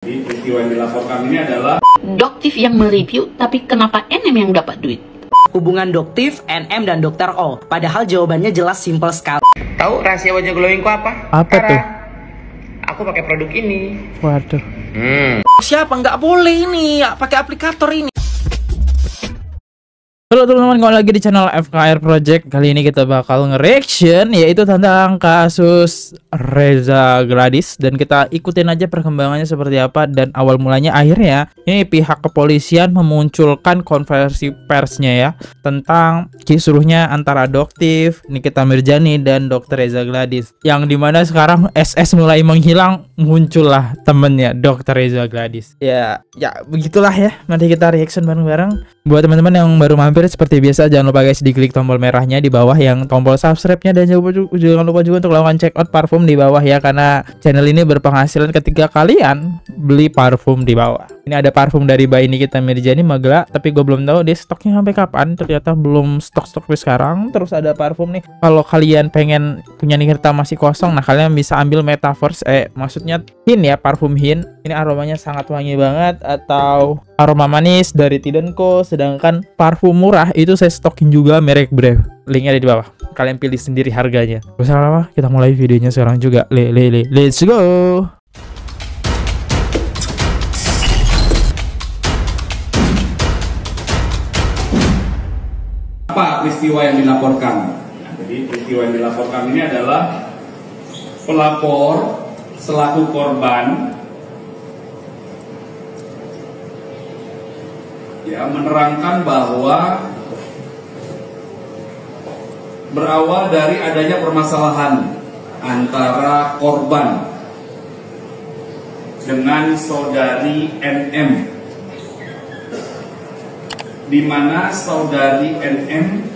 Jadi peristiwa yang dilaporkan ini adalah Doktif yang mereview, tapi kenapa NM yang dapat duit? Hubungan Doktif, NM, dan Dr. O. Padahal jawabannya jelas simple sekali. Tahu rahasia wajah glowingku apa? Apa Karena tuh? aku pakai produk ini. Waduh. Siapa nggak boleh ini ya pakai aplikator ini? Halo teman-teman, kembali lagi di channel FKR Project. Kali ini kita bakal nge-reaction yaitu tentang kasus Reza Gladys, dan kita ikutin aja perkembangannya seperti apa. Dan awal mulanya akhirnya ini pihak kepolisian memunculkan konferensi persnya ya tentang kisruhnya antara Doktif, Nikita Mirzani, dan Dr. Reza Gladys, yang dimana sekarang SS mulai menghilang, muncullah temennya Dr. Reza Gladys. Ya begitulah ya. Nanti kita reaction bareng-bareng. Buat teman-teman yang baru mampir, seperti biasa jangan lupa guys diklik tombol merahnya di bawah yang tombol subscribe-nya, dan jangan lupa juga untuk lakukan check out parfum di bawah ya, karena channel ini berpenghasilan ketika kalian beli parfum di bawah. Ini ada parfum dari Mbak Nikita Mirzani Magla, tapi gue belum tahu dia stoknya sampai kapan. Ternyata belum stok sampai sekarang. Terus ada parfum nih, kalau kalian pengen punya Nikita masih kosong, nah kalian bisa ambil Metaverse, maksudnya Hin ya, parfum Hin. Ini aromanya sangat wangi banget, atau aroma manis dari Tidenko. Sedangkan parfum murah itu saya stokin juga merek Brave. Linknya ada di bawah. Kalian pilih sendiri harganya. Gak usah lama, kita mulai videonya sekarang juga. Let's go. apa peristiwa yang dilaporkan. Nah, jadi peristiwa yang dilaporkan ini adalah pelapor selaku korban ya menerangkan bahwa berawal dari adanya permasalahan antara korban dengan saudari NM, di mana saudari NM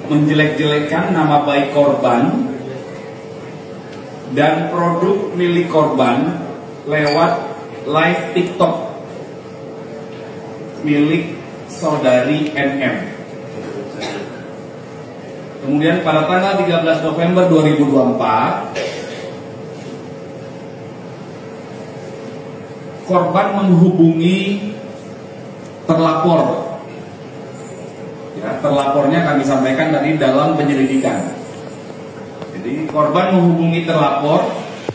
menjelek-jelekan nama baik korban dan produk milik korban lewat live TikTok milik saudari NM. Kemudian pada tanggal 13 November 2024 korban menghubungi terlapor. Ya, terlapornya kami sampaikan tadi dalam penyelidikan. Jadi korban menghubungi terlapor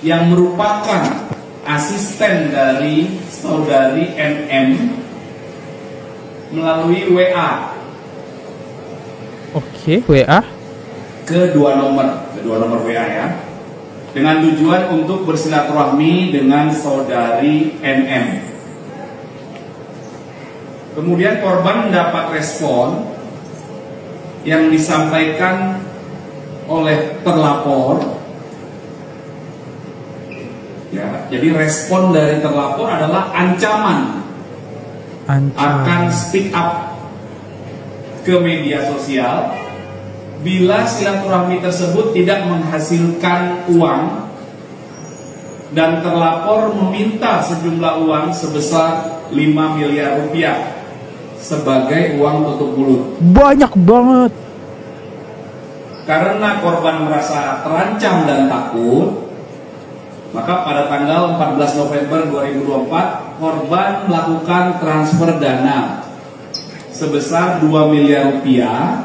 yang merupakan asisten dari saudari NM melalui WA. Oke, WA Kedua nomor WA ya. Dengan tujuan untuk bersilaturahmi dengan saudari NM. Kemudian korban mendapat respon yang disampaikan oleh terlapor. Ya, jadi respon dari terlapor adalah ancaman akan speak up ke media sosial bila silaturahmi tersebut tidak menghasilkan uang, dan terlapor meminta sejumlah uang sebesar 5 miliar rupiah sebagai uang tutup mulut. banyak banget. Karena korban merasa terancam dan takut, maka pada tanggal 14 November 2024 korban melakukan transfer dana sebesar 2 miliar rupiah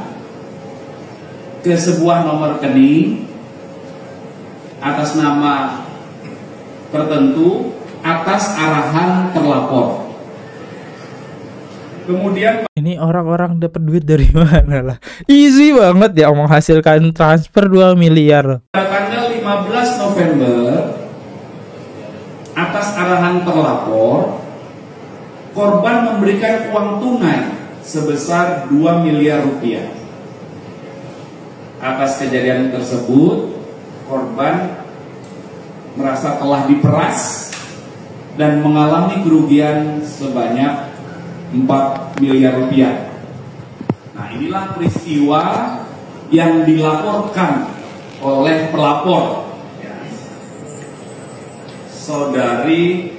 ke sebuah nomor rekening atas nama tertentu atas arahan terlapor. Kemudian Ini orang-orang dapat duit dari mana lah? Easy banget ya menghasilkan transfer 2 miliar. pada tanggal 15 November atas arahan terlapor, korban memberikan uang tunai sebesar 2 miliar rupiah. Atas kejadian tersebut, korban merasa telah diperas dan mengalami kerugian sebanyak 4 miliar rupiah. Nah, inilah peristiwa yang dilaporkan oleh pelapor, ya, saudari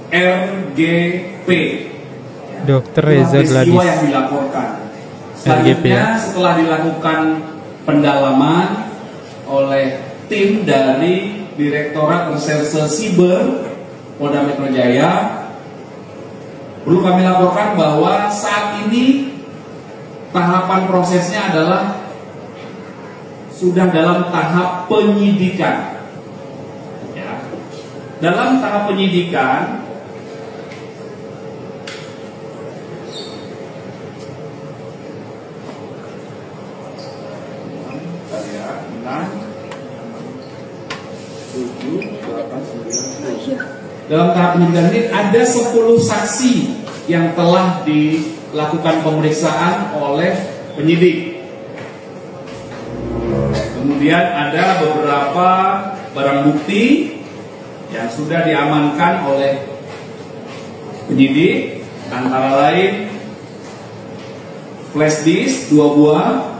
RGP. Dr. Reza Gladys. Peristiwa yang dilaporkan. Selanjutnya setelah dilakukan pendalaman oleh tim dari Direktorat Reserse Siber Polda Metro Jaya, perlu kami laporkan bahwa saat ini tahapan prosesnya adalah sudah dalam tahap penyidikan. Ya. Dalam tahap penyidikan, dalam tahap penyidikan ini ada 10 saksi yang telah dilakukan pemeriksaan oleh penyidik. Kemudian ada beberapa barang bukti yang sudah diamankan oleh penyidik, antara lain flash disk 2 buah,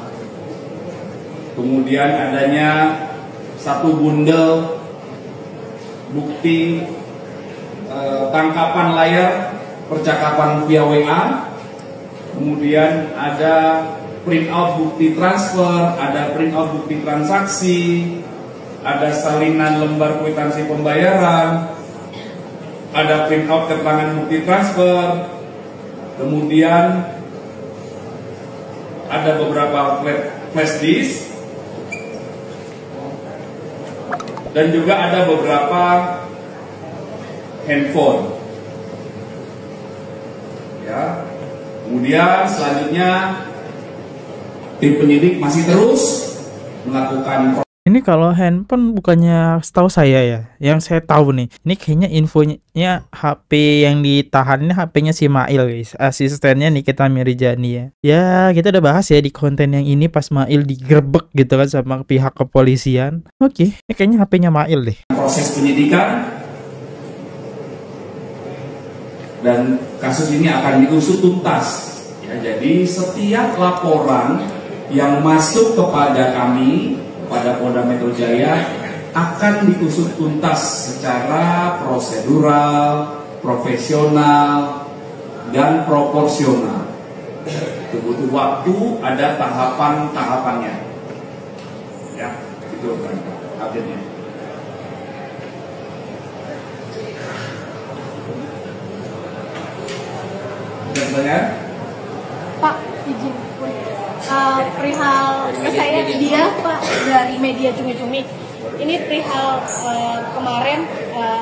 kemudian adanya 1 bundel bukti tangkapan layar percakapan via WA, kemudian ada print out bukti transfer, ada print out bukti transaksi, ada salinan lembar kwitansi pembayaran, ada print out keterangan bukti transfer, kemudian ada beberapa flash disk, dan juga ada beberapa handphone. Ya. Kemudian selanjutnya tim penyidik masih terus melakukan. Ini kalau handphone bukannya setahu saya ya, yang saya tahu nih, ini kayaknya infonya HP yang ditahan ini HP-nya si Mail guys, asistennya Nikita Mirzani ya. Ya kita udah bahas ya di konten yang ini pas Mail digerebek gitu kan sama pihak kepolisian. Oke, ini kayaknya HP-nya Mail deh. Proses penyidikan dan kasus ini akan diusut tuntas. Ya, jadi setiap laporan yang masuk kepada kami, kepada Polda Metro Jaya, akan diusut tuntas secara prosedural, profesional, dan proporsional. Itu butuh waktu, ada tahapan-tahapannya. Ya, itu kan update-nya. Pak, izin perihal saya dia Pak dari media Cumi-Cumi. Ini perihal kemarin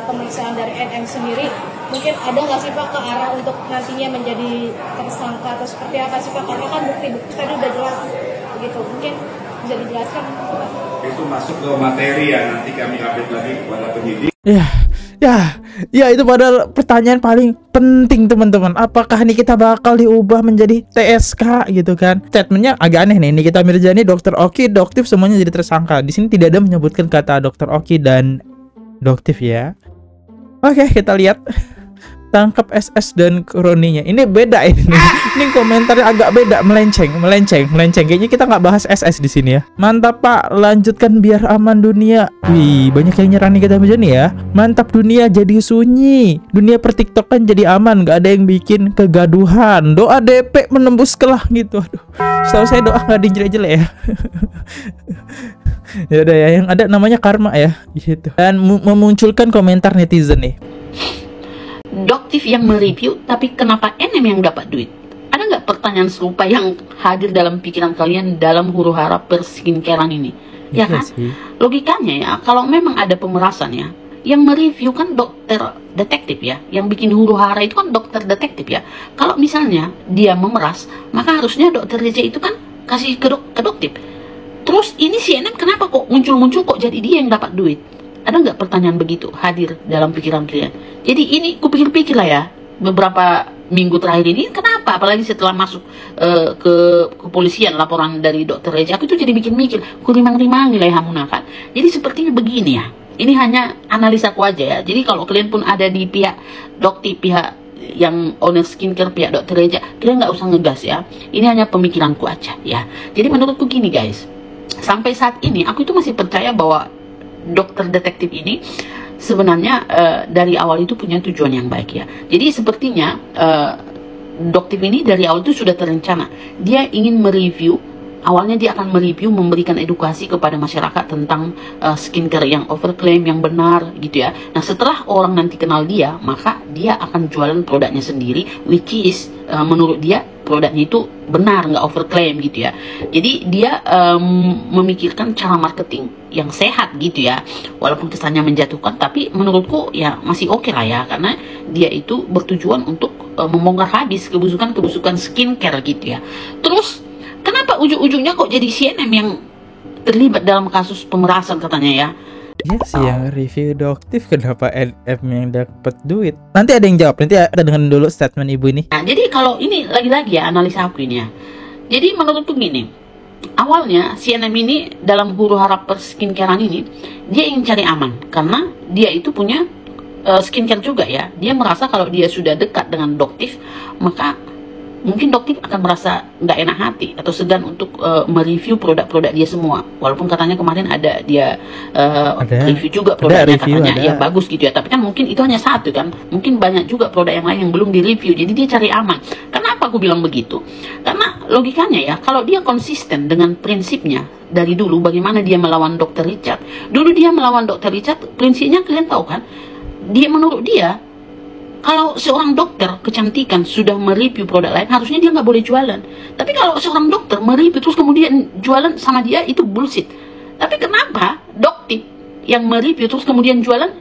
pemeriksaan dari NM sendiri. Mungkin ada nggak sih Pak ke arah untuk nantinya menjadi tersangka atau seperti apa sih Pak? Karena kan bukti-bukti tadi udah jelas begitu. Mungkin bisa dijelaskan Pak? Itu masuk ke materi ya, nanti kami update lagi kepada penyidik. Ya itu padahal pertanyaan paling penting teman-teman. Apakah ini kita bakal diubah menjadi TSK gitu kan? Statementnya agak aneh nih. Nikita Mirzani, Dr. Oki, Doktif semuanya jadi tersangka. Di sini tidak ada menyebutkan kata Dr. Oki dan Doktif ya. Oke, kita lihat. Tangkap SS dan kroninya. Ini beda ini. Ini komentarnya agak beda, melenceng. Kayaknya kita nggak bahas SS di sini ya. Mantap Pak, lanjutkan biar aman dunia. Wih, banyak yang nyerang nih kita nih ya. Mantap, dunia jadi sunyi. Dunia pertiktokan jadi aman, nggak ada yang bikin kegaduhan. Doa DP menembus ke langit. Aduh, setahu saya doa nggak dijele-jele ya. Ya udah ya, yang ada namanya karma ya, gitu. Dan memunculkan komentar netizen nih. Doktif yang mereview, tapi kenapa NM yang dapat duit? Ada nggak pertanyaan serupa yang hadir dalam pikiran kalian dalam huru hara perskincarean ini? Ya kan? Logikanya ya, kalau memang ada pemerasan ya, yang mereview kan dokter detektif ya, yang bikin huru hara itu kan dokter detektif ya. Kalau misalnya dia memeras, maka harusnya dokter Reza itu kan kasih ke doktif. Terus ini si NM kenapa kok muncul-muncul kok jadi dia yang dapat duit? Ada nggak pertanyaan begitu hadir dalam pikiran kalian? Jadi ini kupikir-pikir lah ya, beberapa minggu terakhir ini kenapa, apalagi setelah masuk ke kepolisian laporan dari dokter Reza, aku itu jadi mikir-mikir, kurimang-rimang nilai hamuna kan. Jadi sepertinya begini ya, ini hanya analisaku aja ya. Jadi kalau kalian pun ada di pihak dokter, pihak yang owner skincare, pihak dokter Reza, kalian nggak usah ngegas ya. Ini hanya pemikiranku aja ya. Jadi menurutku gini guys, sampai saat ini aku itu masih percaya bahwa dokter detektif ini sebenarnya dari awal itu punya tujuan yang baik ya. Jadi sepertinya dokter ini dari awal itu sudah terencana. Dia ingin mereview awalnya dia akan mereview, memberikan edukasi kepada masyarakat tentang skincare yang overclaim, yang benar gitu ya. Nah setelah orang nanti kenal dia, maka dia akan jualan produknya sendiri, which is menurut dia produknya itu benar, nggak overclaim gitu ya. Jadi dia memikirkan cara marketing yang sehat gitu ya, walaupun kesannya menjatuhkan, tapi menurutku ya masih oke lah ya, karena dia itu bertujuan untuk membongkar habis kebusukan skincare gitu ya. Terus kenapa ujung-ujungnya kok jadi CNN yang terlibat dalam kasus pemerasan katanya ya? Dia sih yang review Doktif, kenapa NM yang dapat duit? Nanti ada yang jawab, nanti kita dengerin dulu statement ibu ini. Nah, jadi kalau ini lagi-lagi ya analisa aku ini ya. Jadi menurutku gini, awalnya CNN ini dalam huru hara perskincarean ini dia ingin cari aman karena dia itu punya skincare juga ya. Dia merasa kalau dia sudah dekat dengan Doktif, maka mungkin Doktif akan merasa nggak enak hati atau segan untuk mereview produk-produk dia semua. Walaupun katanya kemarin ada dia review juga produknya, katanya ya bagus gitu ya. Tapi kan mungkin itu hanya satu kan. Mungkin banyak juga produk yang lain yang belum direview. Jadi dia cari aman. Kenapa aku bilang begitu? Karena logikanya ya, kalau dia konsisten dengan prinsipnya dari dulu, bagaimana dia melawan Dr. Richard. Dulu dia melawan Dr. Richard, prinsipnya kalian tahu kan? Menurut dia, kalau seorang dokter kecantikan sudah mereview produk lain, harusnya dia nggak boleh jualan. Tapi kalau seorang dokter mereview terus kemudian jualan sama dia, itu bullshit. Tapi kenapa Doktif yang mereview terus kemudian jualan,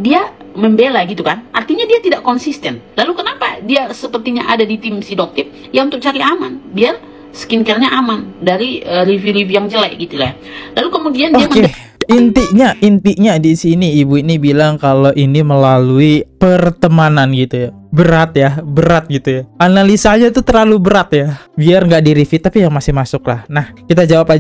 dia membela gitu kan? Artinya dia tidak konsisten. Lalu kenapa dia sepertinya ada di tim si Doktif? Ya untuk cari aman, biar skincare-nya aman dari review-review yang jelek gitu lah. Lalu kemudian dia Intinya di sini ibu ini bilang kalau ini melalui pertemanan gitu ya. Berat gitu ya. Analisanya tuh terlalu berat ya. Biar nggak di-review, tapi yang masih masuk lah. Nah, kita jawab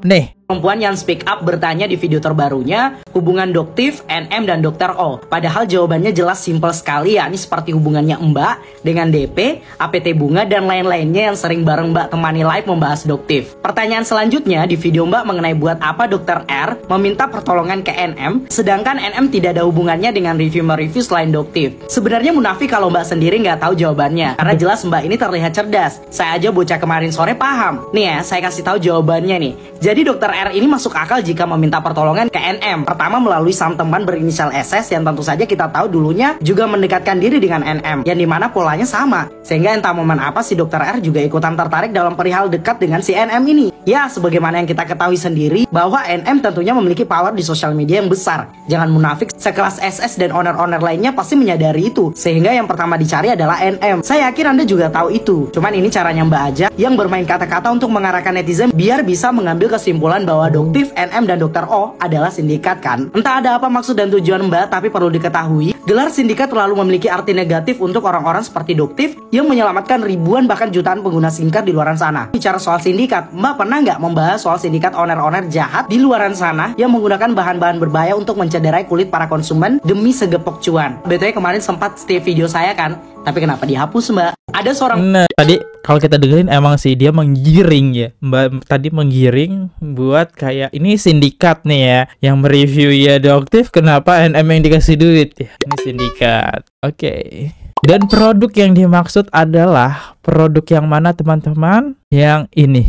nih. Perempuan yang speak up bertanya di video terbarunya hubungan Doktif, NM, dan Dr. O. Padahal jawabannya jelas simpel sekali, yakni seperti hubungannya Mbak dengan DP, APT Bunga, dan lain-lainnya yang sering bareng Mbak temani live membahas Doktif. Pertanyaan selanjutnya di video Mbak mengenai buat apa Dr. R meminta pertolongan ke NM, sedangkan NM tidak ada hubungannya dengan review-mereview selain Doktif. Sebenarnya munafik kalau Mbak sendiri nggak tahu jawabannya, karena jelas Mbak ini terlihat cerdas. Saya aja bocah kemarin sore paham. Nih ya, saya kasih tahu jawabannya nih. Jadi Dr. R ini masuk akal jika meminta pertolongan ke NM. Pertama melalui sang teman berinisial SS yang tentu saja kita tahu dulunya juga mendekatkan diri dengan NM, yang dimana polanya sama. Sehingga entah momen apa si Dr. R juga ikutan tertarik dalam perihal dekat dengan si NM ini. Ya, sebagaimana yang kita ketahui sendiri bahwa NM tentunya memiliki power di sosial media yang besar. Jangan munafik, sekelas SS dan owner-owner lainnya pasti menyadari itu. Sehingga yang pertama dicari adalah NM. Saya yakin Anda juga tahu itu. Cuman ini caranya Mbak aja yang bermain kata-kata untuk mengarahkan netizen biar bisa mengambil kesimpulan bahwa Doktif, NM, dan Dr. O adalah sindikat kan. Entah ada apa maksud dan tujuan Mbak, tapi perlu diketahui gelar sindikat terlalu memiliki arti negatif untuk orang-orang seperti Doktif yang menyelamatkan ribuan bahkan jutaan pengguna skincare di luar sana. Bicara soal sindikat, Mbak pernah nggak membahas soal sindikat owner-owner jahat di luar sana yang menggunakan bahan-bahan berbahaya untuk mencederai kulit para konsumen demi segepok cuan? BTW kemarin sempat stay video saya kan, tapi kenapa dihapus Mbak? Ada seorang... Nah, tadi kalau kita dengerin emang sih dia menggiring ya. Mbak tadi menggiring buat kayak ini sindikat nih ya, yang mereview ya Doktif, kenapa NM yang dikasih duit ya? Ini sindikat. Oke. Dan produk yang dimaksud adalah produk yang mana teman-teman? Yang ini.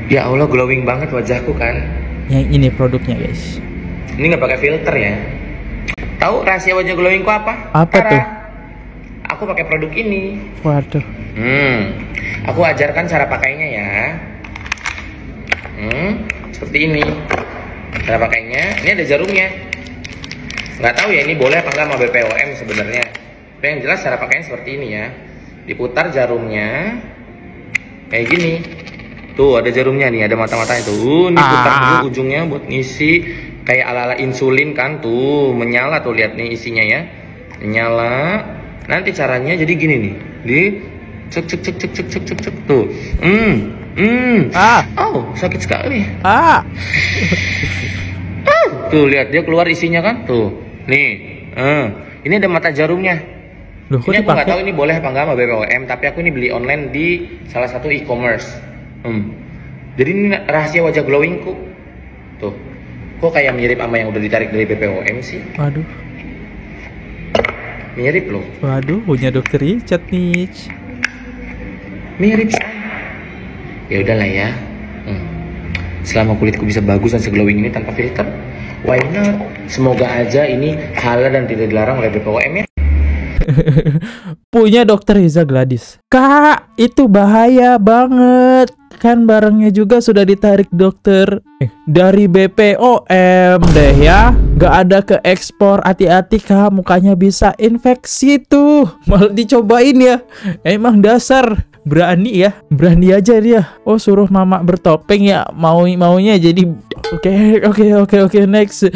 Ya Allah, glowing banget wajahku kan. Yang ini produknya guys. Ini nggak pakai filter ya. Tahu rahasia wajah glowingku apa? Apa tuh? Aku pakai produk ini. Waduh. Aku ajarkan cara pakainya ya. Seperti ini. Cara pakainya. Ini ada jarumnya. Nggak tahu ya ini boleh apa nggak sama BPOM sebenarnya. Tapi yang jelas cara pakainya seperti ini ya. Diputar jarumnya kayak gini. Tuh ada jarumnya nih, ada mata-matanya tuh. Ini putar dulu ujungnya buat ngisi kayak ala-ala insulin kan tuh, menyala tuh, lihat nih isinya ya. Menyala. Nanti caranya jadi gini nih. Di cek tuh. Oh, sakit sekali. Tuh lihat dia keluar isinya kan tuh. Nih. Ini ada mata jarumnya. Loh, ini aku nggak tahu ini boleh apa nggak sama BPOM, tapi aku ini beli online di salah satu e-commerce. Jadi ini rahasia wajah glowingku. Tuh. Kok kayak mirip sama yang udah ditarik dari BPOM sih? Waduh. Mirip loh. Waduh, punya Dr. Richard nih. Mirip say. Ya udahlah ya. Selama kulitku bisa bagus dan seglowing ini tanpa filter, why not? Semoga aja ini halal dan tidak dilarang oleh BPOM ya. Punya Dokter Reza Gladys. Kak, itu bahaya banget. Kan barangnya juga sudah ditarik dokter dari BPOM deh ya. Gak ada ke ekspor, hati-hati kak, mukanya bisa infeksi tuh. Malah dicobain ya. Emang dasar berani ya, berani aja dia. Oh, suruh mama bertopeng ya, maunya jadi. Oke, next.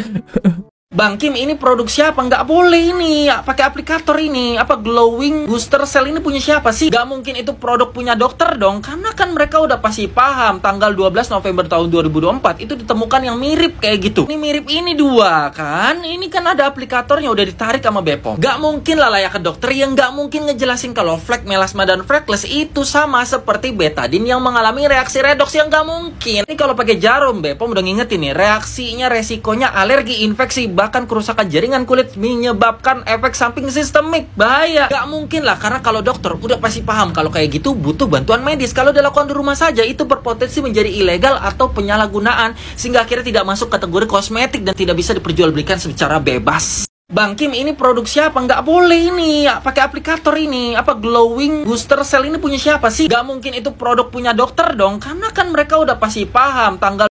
Bang Kim, ini produk siapa? Nggak boleh ini ya, pakai aplikator ini. Apa glowing booster cell ini punya siapa sih? Nggak mungkin itu produk punya dokter dong, karena kan mereka udah pasti paham tanggal 12 November tahun 2024 itu ditemukan yang mirip kayak gitu. Ini mirip ini dua kan? Ini kan ada aplikatornya udah ditarik sama Bepom. Nggak mungkin lah layak ke dokter yang nggak mungkin ngejelasin kalau flek, melasma, dan freckles itu sama seperti betadine yang mengalami reaksi redoks yang nggak mungkin. Ini kalau pakai jarum, Bepom udah ngingetin nih, reaksinya resikonya alergi, infeksi, bahkan kerusakan jaringan kulit, menyebabkan efek samping sistemik. Bahaya. Gak mungkin lah, karena kalau dokter udah pasti paham kalau kayak gitu butuh bantuan medis. Kalau dilakukan di rumah saja itu berpotensi menjadi ilegal atau penyalahgunaan, sehingga akhirnya tidak masuk kategori kosmetik dan tidak bisa diperjualbelikan secara bebas. Bang Kim, ini produk siapa? Nggak boleh ini ya, pakai aplikator ini. Apa glowing booster cell ini punya siapa sih? Gak mungkin itu produk punya dokter dong, karena kan mereka udah pasti paham tanggal.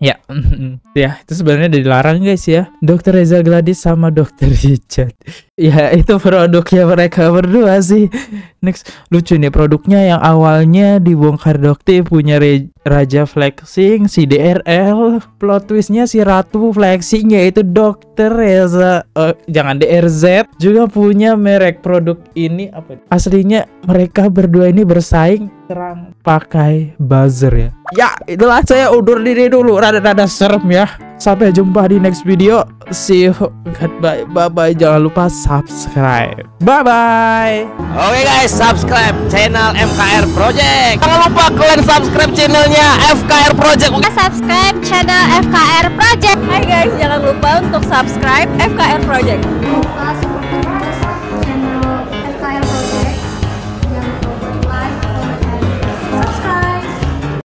Ya, ya itu sebenarnya dilarang guys ya. Dokter Reza Gladys sama Dokter Richard. Ya itu produknya mereka berdua sih. Next, lucu nih produknya yang awalnya dibongkar Dokter punya Raja Flexing, si DRL. Plot twistnya si Ratu Flexing yaitu Dokter Reza. Jangan DRZ. Juga punya merek produk ini apa? Aslinya mereka berdua ini bersaing serang pakai buzzer ya. Ya itulah, saya undur diri dulu, rada-rada serem ya. Sampai jumpa di next video. See you. Goodbye. Bye-bye. Jangan lupa subscribe. Bye-bye. Oke guys, subscribe channel FKR Project. Jangan lupa kalian subscribe channelnya FKR Project. Subscribe channel FKR Project. Hai guys, jangan lupa untuk subscribe FKR Project.